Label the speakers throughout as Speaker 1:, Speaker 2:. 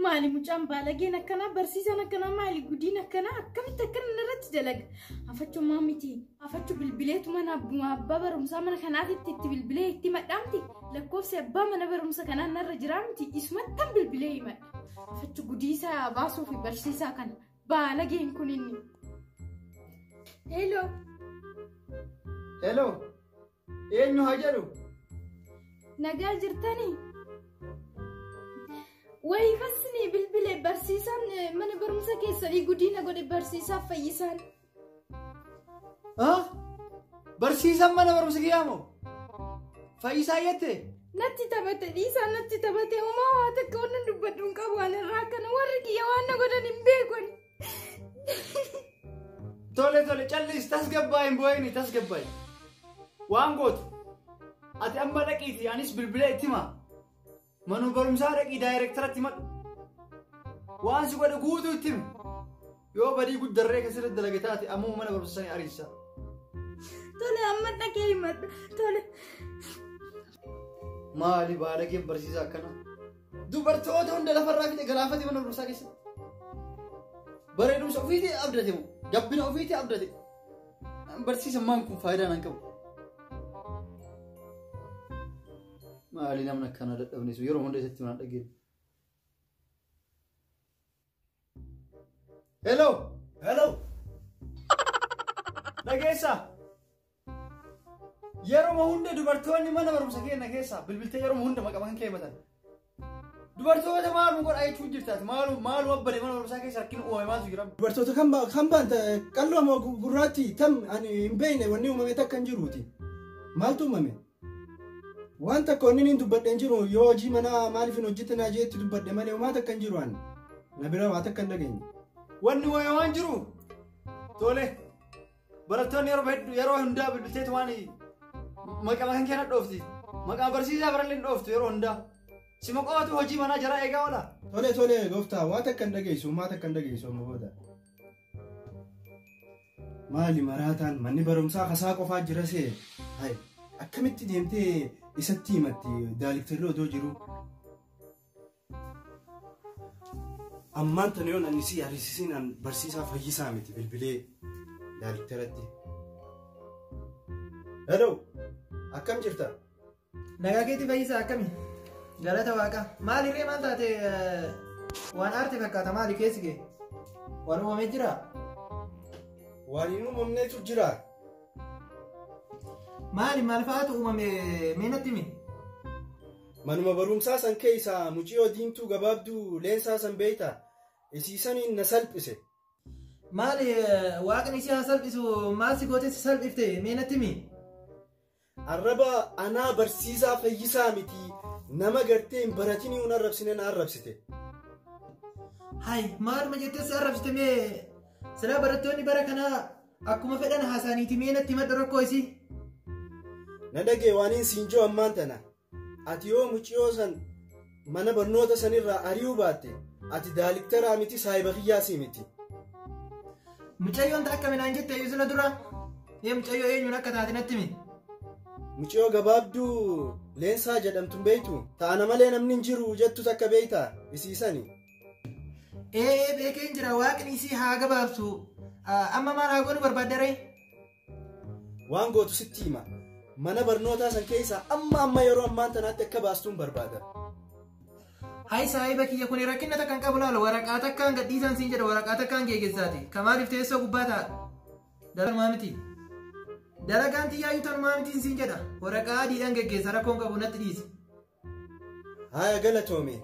Speaker 1: مالي مجام بالجين كنا برسيسنا كنا مالي قدينا كنا كم تكن نرد دلق أفتشو مامتي أفتشو بالبليت وما بابا رمسا من خناتي تكتب بالبليت تي مدامتي لكوف سبا من برمسا كنا نرجرامتي اسمه تم بالبليت ما أفتشو قديسا باسو في برسيسا كنا بالجين كونيني هلو
Speaker 2: هلو إيه إنه هاجرو
Speaker 1: نجاجر تاني وي فسني بالبلي برسيسان من برمسا كيسا يقودينا قد برسيسا فيسان
Speaker 2: برسيسا من برمسا كيامو فيسا يتي
Speaker 1: نتي تبت ديسا نتي تبت وما واتك ونن دبدون كوانا راكنا ورقي يوانا قد نمبيقون
Speaker 2: تولي چلس تسقباين بويني تسقباين وانقوت أتي أما لكيتي يانيس بالبلي اتما منو برمسارك دايركتر تيمت وانسو قد قودو تيم يو بدي قد دريك سير الدلقتاتي أمو من برمساني أريسا
Speaker 1: تولي أمتنا كلمة تولي
Speaker 2: مالي بارك برسيسا كنا دوبرتو دون دلا فرافي غلافتي من برمساكي سي بريدو سوفيتي أبدتيمو جبنا أوفيتي أبدتي برسيسا مانكم فايدة نانكم ما علينا من كندا أبني سو يروح هندسة تمام أجيب. هلو. نجيسا. يروح هندسة دبرتوني ما نبرم سكين نجيسا بالبلتة يروح هندسة ما كمان كيف مثلا. دبرتوني ده مالو مقول أي شو جرتات مالو أبدي ما نبرم سكين سكين أوه ما تجرب.
Speaker 3: دبرتوني كم بنت كلهم قراتي تم يعني مبينة ونيوم ما يتكن جروتي. مالتو مامي. وانت كونين دبدن جرو يوجي منا مالي في نوجتنا جيت دبدن مالي وما تكن جروان نبيرا ما تكن دغين
Speaker 2: وني ويوان جرو تولي برتون يرو هندا بالبيت واني ما كان كان دوفتي ما كان برسيسا برلين دوفت يرو هندا سيمقوتو هوجي منا جرا ايغا ولا
Speaker 3: تولي غفتا وا تكن دغيسو ما تكن دغيسو مبودا مالي مراتان مني برمسا خسا قفا جرسي هاي اكمتي ديمتي إساتي ماتي دايركتر دو جرو أما أنت نيون أنسي عريسين أن برسيسا فيسا متي بالبلي دايركتر دي هلو أكم جرتا
Speaker 4: نجاكيتي فيسا أكمي جالتا واقع مالي ري مانتا تي وان أرتي فكاتا مالي كيسكي وانو مجرا
Speaker 3: وانينو ممنيتو جرا
Speaker 4: مالي مالفاتو مينتمي
Speaker 3: manuma barumsaa san keessa muciyoo diimtuu gabaabduu leensaa san beeyta isiisaniin na salphise
Speaker 4: maali waaqni si salphisu maasi goote si salphifte meenattimi
Speaker 3: arraba anaa barsiisaa fayyisaa miti nama gartee hin baratinii un arrabsine na arrabsite
Speaker 4: hay maaluma jettee si arrabsite mee silaa barattoonni bara kanaa akkuma fedhan haasaaniiti meenatti madda rakkoo isii
Speaker 3: na dhagee waaniin siinjoo ammaan tana ati yoo muciyoo san mana barnoota sanirraa ari'uu baatte ati daaliktaraa miti saayiba kiyyaasii miti
Speaker 4: mucayyoon akka minaan jette isla dura mucayyoo eenyuun akka taate natti himi
Speaker 3: muciyoo gabaabduu leensaa jedhamtuun beeytu taana malee namni hin jiru jettu takka beeyta isiisani
Speaker 4: beekeen jira waaqni isii haa gabaabsu amma maal haa goonu barbaaddaree
Speaker 3: waan gootu sitti hima mana barnootaa san keessa amma yeroo ammaan tanaatti akka baastuun barbaada.
Speaker 4: Hay saayiba kiyya kun rakkina takkan qabu laala waraqaa takkaan gadhiisan siin jedha waraqaa takkaan geeggeessaati kamaaliif teessoo gubbaa ta'a dalagaa miti dalagaan tiyyaayyuu tanumaa miti siin jedha waraqaa adiidhaan geggeessa rakkoon qabu natti dhiisi.
Speaker 3: Haya galatoome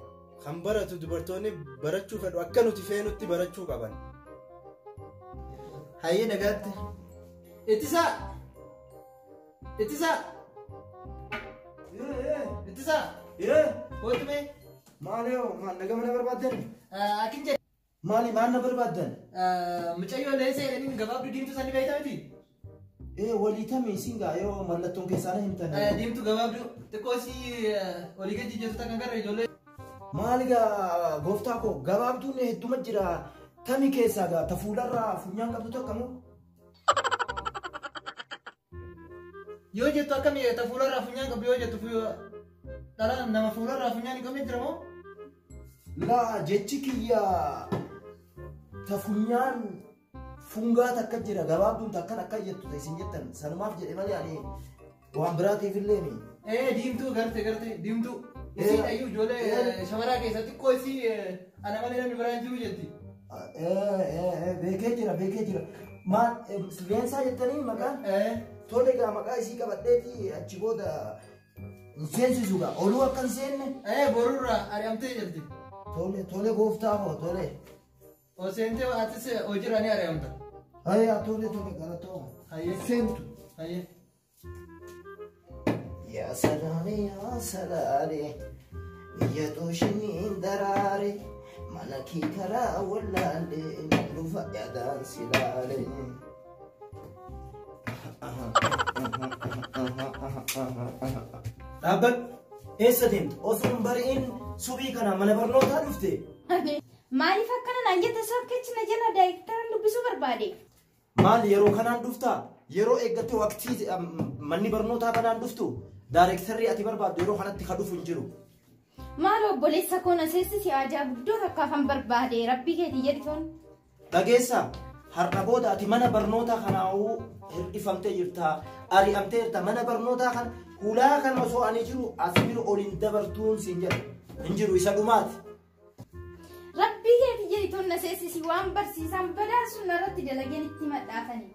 Speaker 3: kan baratu dubartoonni barachuu fedhu akka nuti feenutti barachuu qaban.
Speaker 4: Hayyee nagaatti ittisaa ittisaa Otume
Speaker 3: Maaloo maal nagama na barbaadan
Speaker 4: akin jedhe
Speaker 3: maali maal na barbaadan
Speaker 4: mucayyoo leesee jedhanii gabaabduu diimtuu sanii beektaa miti
Speaker 3: walii tamee singaa yoo mallattoon keessaana himtan
Speaker 4: diimtuu gabaabduu xiqqoo isii olii gadi jijjiirtu takkan garra ijoollee
Speaker 3: maaligaa gooftaa koo gabaabduun hedduma jira tamii keessaa gaa tafuularraa funyaan qabdu tokkamoo
Speaker 4: yoo jettu akkamii tafuularraa funyaan qabdu yoo jettu dhala nama fuularraa funyaan hin qabne jira moo
Speaker 3: laa jechi kiyya tafunyaan fungaa takka jira gabaabduun takkan akka jettu isin jettan sanumaaf jedhe malee ani waan biraatiif illee ni.
Speaker 4: Diimtuu garte diimtuu. Isin ayyuu ijoollee shamaraa keessatti xiqqoo isii ana malee namni biraan jiru jetti.
Speaker 3: Beekee jira. Maal leensaa jettanii maqaan? Tole egaa maqaa isii qabadheeti achi booda hin seensisu gaa oluu akka hin seenne.
Speaker 4: Borurraa ari'amtee jirti.
Speaker 3: Tole gooftaa hoo tole.
Speaker 4: O seentee atis hojiirraa ni ari'amta.
Speaker 3: Tole galatoo.
Speaker 4: Hayyee.
Speaker 3: Seentu.
Speaker 4: Hayyee.
Speaker 3: Yaa salaale biyya xooshiniin daraare mana kii karaa wallaalle dhufa yaadaan silaale. Dhaabbadhu eessa deemta? Osoo hin bari'in subii kana mana barnootaa dhufte?
Speaker 1: Maaliif akkana naan jette sabkechi na jala daayirektaran dubbisuu barbaade?
Speaker 3: Maali yeroo kanaan dhuftaa? Yeroo eeggatte waqtii manni barnootaa banaan dhuftu? Daayirektarri ati barbaaddu yeroo kanatti ka dhufu hin jiru.
Speaker 1: Maal obboleessa koo na seessisi ajaa guddoo takkaafan barbaade rabbii keetii jedhitoon.
Speaker 3: Dhageessaa har'a booda ati mana barnootaa kanaa'uu hir'ifamtee jirta ari'amtee jirta mana barnootaa kana hulaa kana osoo ani jiru as biru oliin dabartuun siin jedha hin jiru isa dhumaati.
Speaker 1: Rabbii keetii jedhitoon na seessisi waan barsiisaan badaasun narratti dalageen itti madhaafani.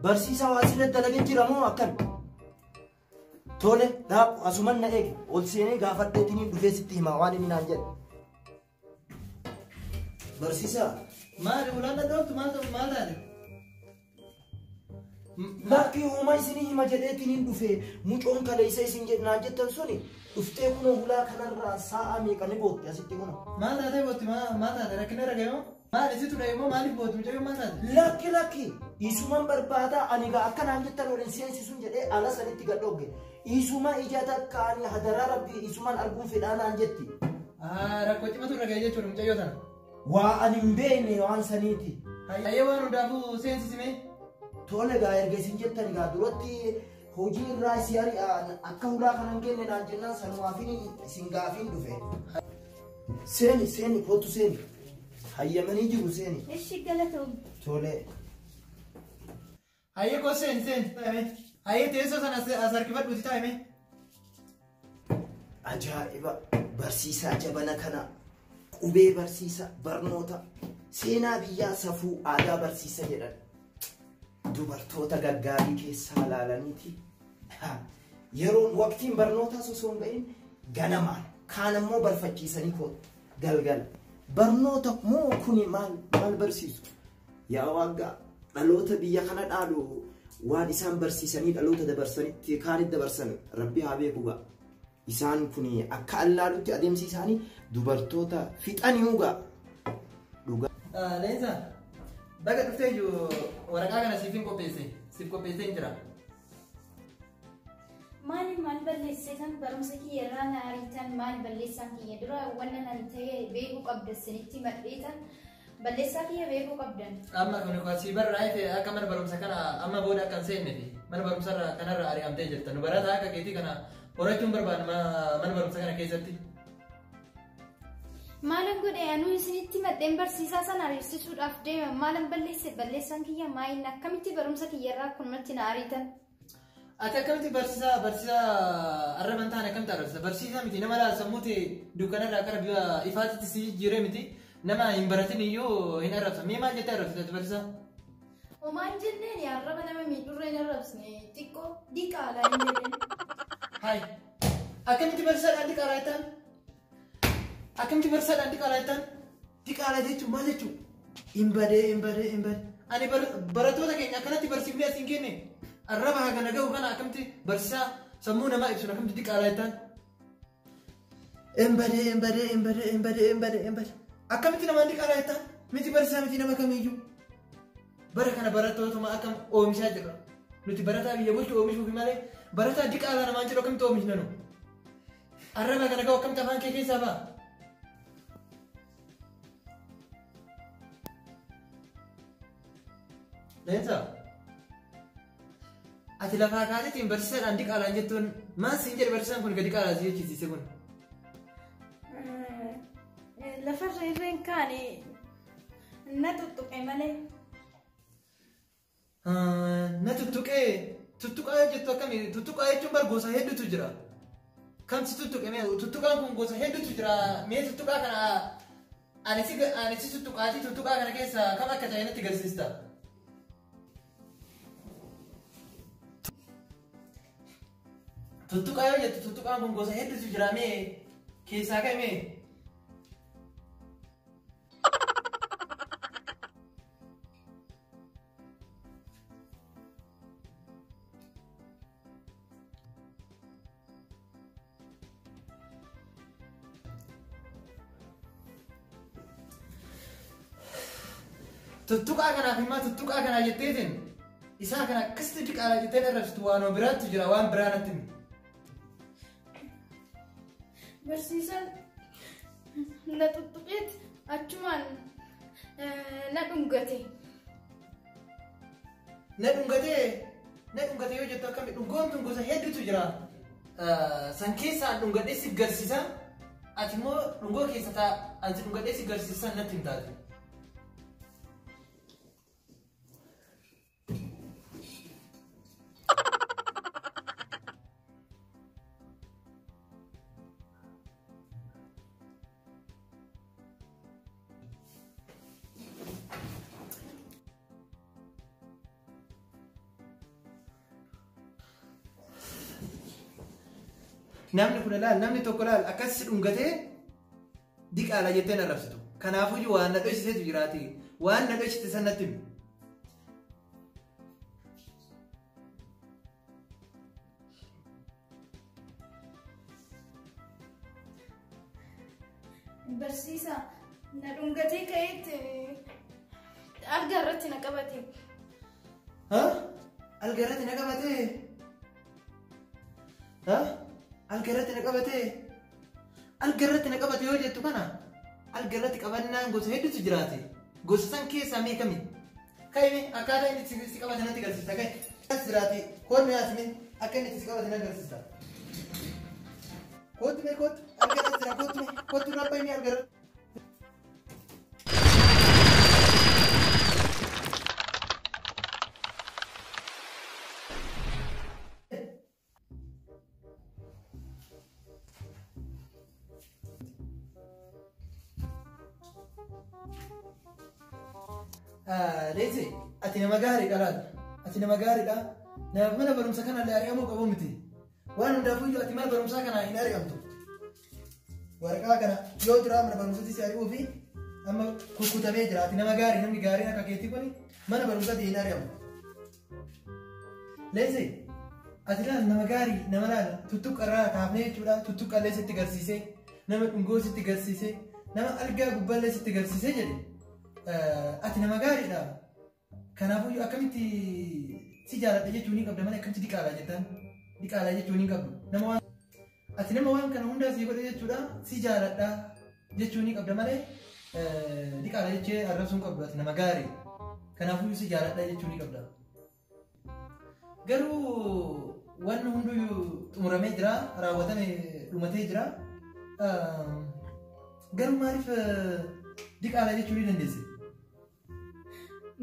Speaker 3: Barsiisaa waa asirratti dalagee jira moo akkan? Tole dhaabbu asuman na eege ol seenee gaafadheetiin dhufee sitti himaa waan inni naan jedhe. Barsiisaa.
Speaker 4: Maali ulaan dhadhooftu maal taate?
Speaker 3: Lakkii uumaa isinii hima jedheetiin dhufee mucoon kaleessa isin naan jettan suni dhuftee kunoo hulaa kanarraa sa'a meeqa ni bootti asitti kuna.
Speaker 4: Maal taatee bootti maal taate rakkina ragamoo? Maal isitu dhahemoo maaliif bootti mucayyoo maal taate?
Speaker 3: Lakki isuman barbaada ani gaa akkanaan jettan waliin seensisuun jedhee ala sanitti gadhooge. Isuma ija takka ani hadaraa rabbii isuman arguun fedhaanaan jetti.
Speaker 4: Rakkoo cimatu ragee jechuudha mucayyoo tana.
Speaker 3: Waa ani hin beekne waan saniiti.
Speaker 4: Hayyee waan hundaafuu seensisime.
Speaker 3: Tole gaa erga isin jettan gaa duratti hojii irraa isii ari'aan akka hulaa kanan kenne naan jennaan sanumaafin isin gaafiin dhufe. Seeni kootu seeni. Hayyamanii jiru seeni.
Speaker 1: Eshi galatoom.
Speaker 3: Tole.
Speaker 4: Hayyee koo seeni taa'ime. Hayyee teessoo sana as harkifadhuuti taa'ime.
Speaker 3: Ajaa'iba barsiisaa jabana kana qubee barsiisa barnoota seenaa biyyaa safuu aadaa barsiisa jedhan dubartoota gaggaarii keessaa ilaalaniiti. Yeroon waqtiin barnootaa osoo hin ga'in ganamaan kaan ammoo barfachiisanii kootu galgala. Barnoota moo kuni maal barsiisu? Yaa waggaa dhaloota biyya kana dhaalu waan isaan barsiisanii dhaloota dabarsanitti kaanitti dabarsan rabbi haa beeku ga'a. Isaan kuni akka allaalutti adeemsi isaanii dubartoota fixanii ugaa.
Speaker 4: Leensa baga dhuftee jiru waraqaa kana siif qopheessee jira.
Speaker 1: Maal balleessan barumsa kiyya irraa na ariitan maal balleessaan kiyya dura wanna nan ta'e beekuu qabda sinitti madheetan balleessaa kiyya beekuu qabdan.
Speaker 4: Amma kun si barraa'ee akka mana barumsa kana amma booda akka hin seenne fi mana barumsa kanarra ari'amtee jirta. Nu barataa akka keetii kana horachuun barbaadu mana barumsa kana keessatti.
Speaker 1: Maalan godhe anuu isinitti madheen barsiisaa sana ariisisuudhaaf deema maalan balleessaan kiyya maayin akkamitti barumsa kiyya irraa akkumatti na ariitan.
Speaker 4: Ati akkamitti barsiisaa arraban ta'an akkamitti arrabsa? Barsiisaa miti nama sammuuti dukkanarraa gara ifaatitti si jijjiiree miti nama hin baratin iyyuu hin arrabsa. Mee maal jettee arrabsite barsiisaa?
Speaker 1: Omaan jenneen arraba nama miidhurree hin arrabsine xiqqoo diqaalaa hin jedhen.
Speaker 4: Hai akkamitti barsiisaadhaan diqaalaa jettaan? Akkamitti barsiisaadhaan diqaalaa jettaan? Diqaalaa jechuun maal jechuun? Hin badee. Ani barattoota keenya akkanatti barsiifnee asiin kenne. Arraba hagana gahu kana akkamitti barsiisaa sammuu namaa ibsuun akkamitti diqaalaa jettaan? Hin badee. Akkamitti namaan diqaalaa jettaan? Miti barsiisaa miti nama kamiyyuu. Bara kana barattootuma akkam oomishaa jirra. Nuti barataa biyya bulchu oomishuufi malee barataa diqaalaa namaan jedhu akkamitti oomishna nu? Arraba kana gahu akkamitti afaan kee keessaa ba'a? Leensa. Ati lafaa kaatetiin barsiisaadhaan diqaalaan jettuun maal siin jedhe barsiisaan kun gadi qaalaa si jechisiise kun.
Speaker 1: lafarra irreen kaane na tuttuqe malee.
Speaker 4: Na tuttuqaa jettu akkamii tuttuqaa jechuun bar gosa hedduutu jira. Kamsi tuttuqe mee tuttuqaan kun gosa hedduutu jira. Mee tuttuqaa kana ani si tuttuqaati tuttuqaa kana keessa kam akka ta'e natti agarsiista. Tuttuqaa yoo jettu tuttuqaan kun gosa hedduutu jira mee keessaa ka'e tuttuqaa kanaaf immoo tuttuqaa kanaa jetteetiin isaa kana akkasitti diqaalaa jettee dharrabsitu waan biraatti jira waan biraa natti himi.
Speaker 1: Barsiisaan na tuttuqeet achumaan na dhungate.
Speaker 4: Na dhungate yoo jettu akkamii dhungoon tun gosa hedduutu jira. San keessaa dhungadhee si garsiisa ati immoo dhungoo keessa ta'a ati dhungadhee si garsiisan natti hin taate. Namni kun laal namni tokko laal akkasii dhungatee diqaalaa jettee dharrabsitu. Kanaafuu waan na dhoksiseetu jiraati. Waan na dhoksite san natti himi.
Speaker 1: Barsiisaa na dhungatee ka'eetti alga irratti na qabate.
Speaker 4: Alga irratti na qabate? Alga irratti na qabate yoo jettu kana alga irratti qabannaan gosa hedduutu jiraate. Gosa san keessaa mee kami? Ka'ime akkaataa inni si qabate natti agarsiisa. As jiraate koodni asmi akka inni si qabate natti agarsiisa. Koodni mee koodni alga irratti jira koodni rabba inni alga irratti. Leezi ati nama gaariidha laal ati nama gaariidha nama mana barumsa kana illee ari'amuu qabu miti waan hundaafuyyuu ati mana barumsaa kana hin ari'amtu waraqaa kana yoo jira mana barumsatti si ari'uu fi amma kukkutamee jira ati nama gaarii namni gaariin akka keetii kun mana barumsatti hin ari'amu. Leezi ati laal nama gaarii nama laal tuttuqqarraa kaafnee jechuudha tuttuqqallee sitti garsiisee nama dhungoo sitti garsiisee nama algaa gubbaallee sitti garsiisee jedhe. Ati nama gaariidha. Kanaafuu akkamitti si jaaladha jechuun ni qabda malee akkamitti diqaalaa jettaan diqaalaa jechuun ni qabdu. Ati nama waan kana hundaa si godhe jechuudha si jaaladha jechuun ni qabda malee diqaalaa jechee arrabsuun qabdu ati nama gaarii. Kanaafuu si jaaladha jechuun ni qabda. Garuu wanni hunduyyuu xumuramee jira raawwatamee dhumatee jira. Garuu maaliif diqaalaa jechuu ni dandeesse?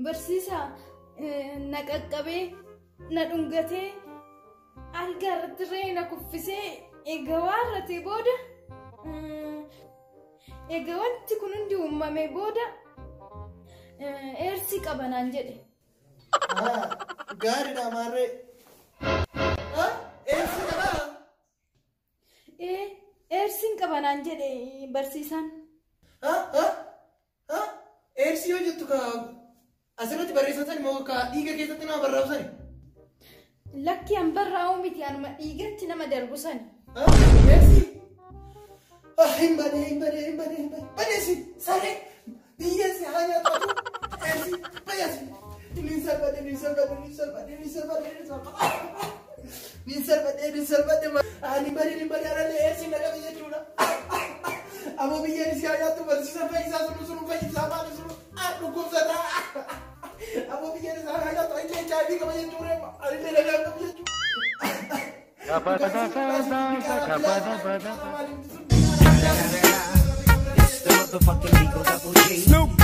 Speaker 1: Barsiisaa na qaqqabee na dhungatee alga irratti irree na kuffisee egaa waan ratee booda egaa wanti kun hundi uumamee booda eersii qabanaan jedhe.
Speaker 4: Gaariidha maarree. Eersii qabaa?
Speaker 1: Eersiin qabanaan jedhe barsiisaan.
Speaker 4: Eersii yoo jettu asirratti barreessatan moo dhiiga keessatti nama barraabsani?
Speaker 1: Lakki an barraa'uu miti anuma dhiigatti nama darbu sani.
Speaker 4: Eersii? Hin badeesi saree biyyeessi haa nyaatatu eersii bayyasi. Ni salphadhe ani bari aralee eersii na qabe jechuudha. Amma biyyeen isi haa nyaattu barsiisan fayyisaa sunu fayyisaa maali sunu dhukkubsata. Amma biyyeen isi haa nyaattu illee HIV qaba jechuudha. Illee nagaa qaba jechuudha.
Speaker 5: motherfucking Eagle Double G.